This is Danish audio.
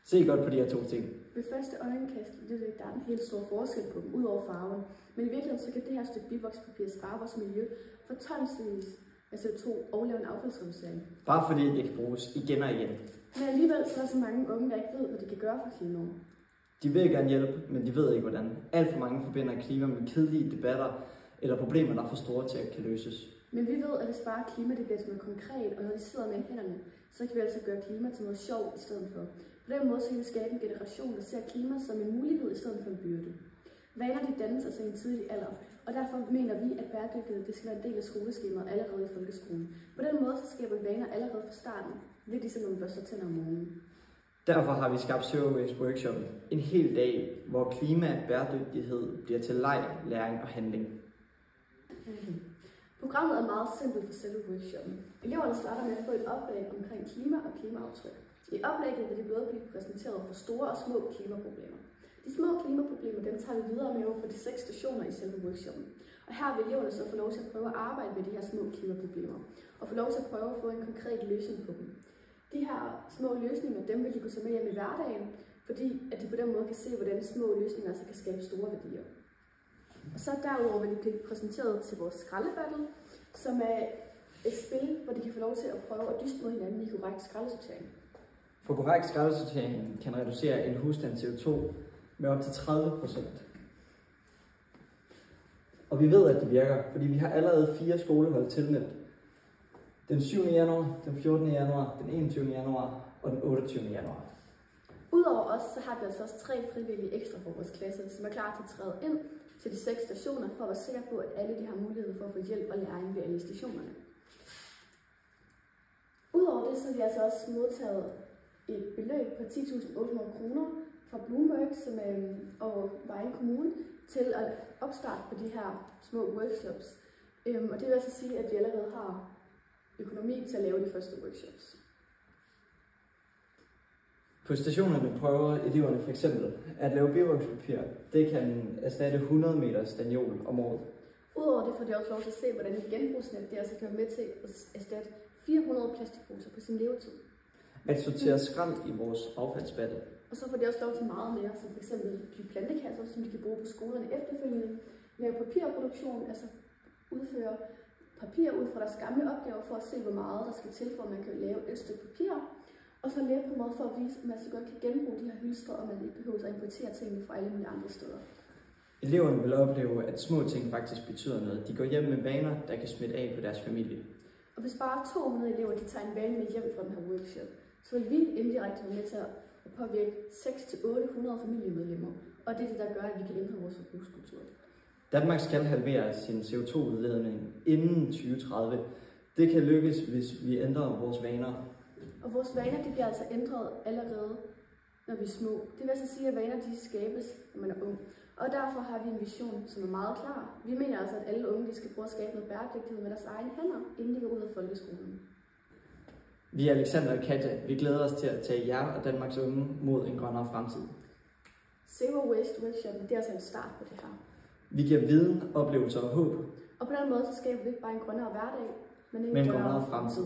Se godt på de her to ting. Ved første øjenkast det er der en helt stor forskel på dem, ud over farven. Men i virkeligheden så kan det her stykke bivokspapir spare vores miljø for tonsvis af CO2 og lave en affaldsreducering. Bare fordi det kan bruges igen og igen. Men alligevel så er der så mange unge, der ikke ved, hvad de kan gøre for klimaet. De vil gerne hjælpe, men de ved ikke hvordan. Alt for mange forbinder klima med kedelige debatter eller problemer, der er for store til at kan løses. Men vi ved, at det sparer klima, det bliver til noget konkret, og når vi sidder med hænderne, så kan vi altså gøre klima til noget sjovt i stedet for. På den måde så kan vi skabe en generation, der ser klima som en mulighed i stedet for en byrde. Vaner de dannes altså i en tidlig alder, og derfor mener vi, at bæredygtighed det skal være en del af skoleskemaet allerede i folkeskolen. På den måde så skaber vi vaner allerede fra starten, ved ligesom når vi børster tænder om morgenen. Derfor har vi skabt Zero Waste Workshop, en hel dag, hvor klima og bæredygtighed bliver til leg, læring og handling. Programmet er meget simpelt for selve workshoppen. Eleverne starter med at få et oplæg omkring klima og klimaaftryk. I oplægget vil de både blive præsenteret for store og små klimaproblemer. De små klimaproblemer dem tager vi videre med over på de 6 stationer i selve workshoppen. Og her vil eleverne så få lov til at prøve at arbejde med de her små klimaproblemer, og få lov til at prøve at få en konkret løsning på dem. De her små løsninger, dem vil de kunne tage med hjem i hverdagen, fordi at de på den måde kan se, hvordan små løsninger altså kan skabe store værdier. Og så derudover vil de blive præsenteret til vores skraldebattle, som er et spil, hvor de kan få lov til at prøve at dyste mod hinanden i korrekt skraldesortering. For korrekt skraldesortering kan reducere en husstands CO2 med op til 30%. Og vi ved, at det virker, fordi vi har allerede 4 skolehold tilmeldt. Den 7. januar, den 14. januar, den 21. januar og den 28. januar. Udover os, så har vi altså også 3 frivillige ekstra for vores klasse, som er klar til at træde ind til de 6 stationer, for at være sikker på, at alle de har mulighed for at få hjælp og læring ved alle stationerne. Udover det, så har vi altså også modtaget et beløb på 10.800 kroner fra Bloomberg og Vejen Kommune til at opstarte på de her små workshops. Og det vil altså sige, at vi allerede har økonomi til at lave de første workshops. På stationerne prøver eleverne for eksempel at lave bivokspapir. Det kan erstatte 100 meter staniol om året. Udover det får de også lov til at se, hvordan et genbrugsnet det altså kan være med til at erstatte 400 plastikposer på sin levetid. At sortere skrald i vores affaldsbattle. Og så får de også lov til meget mere, som f.eks. de plantekasser, som de kan bruge på skolerne efterfølgende. Lave papirproduktion, altså udføre papir ud fra deres gamle opgaver for at se, hvor meget der skal til, for at man kan lave et stykke papir. Og så lave på måde for at vise, at man så godt kan genbruge de her hylstre, og man ikke behøver at importere tingene fra alle mulige andre steder. Eleverne vil opleve, at små ting faktisk betyder noget. De går hjem med vaner, der kan smitte af på deres familie. Og hvis bare 200 elever de tager en vane med hjem fra den her workshop, så vil vi indirekte være med til at påvirke 600-800 familiemedlemmer. Og det er det, der gør, at vi kan ændre vores forbrugskultur. Danmark skal halvere sin CO2-udledning inden 2030. Det kan lykkes, hvis vi ændrer vores vaner. Og vores vaner de bliver altså ændret allerede, når vi er små. Det vil altså sige, at vaner de skabes, når man er ung. Og derfor har vi en vision, som er meget klar. Vi mener altså, at alle unge de skal prøve at skabe noget bæredygtighed med deres egne hænder, inden de går ud af folkeskolen. Vi er Alexander og Katja. Vi glæder os til at tage jer og Danmarks unge mod en grønnere fremtid. Zero Waste Workshop, det er altså en start på det her. Vi giver viden, oplevelser og håb. Og på den måde så skaber vi ikke bare en grønnere hverdag, men en grønnere fremtid.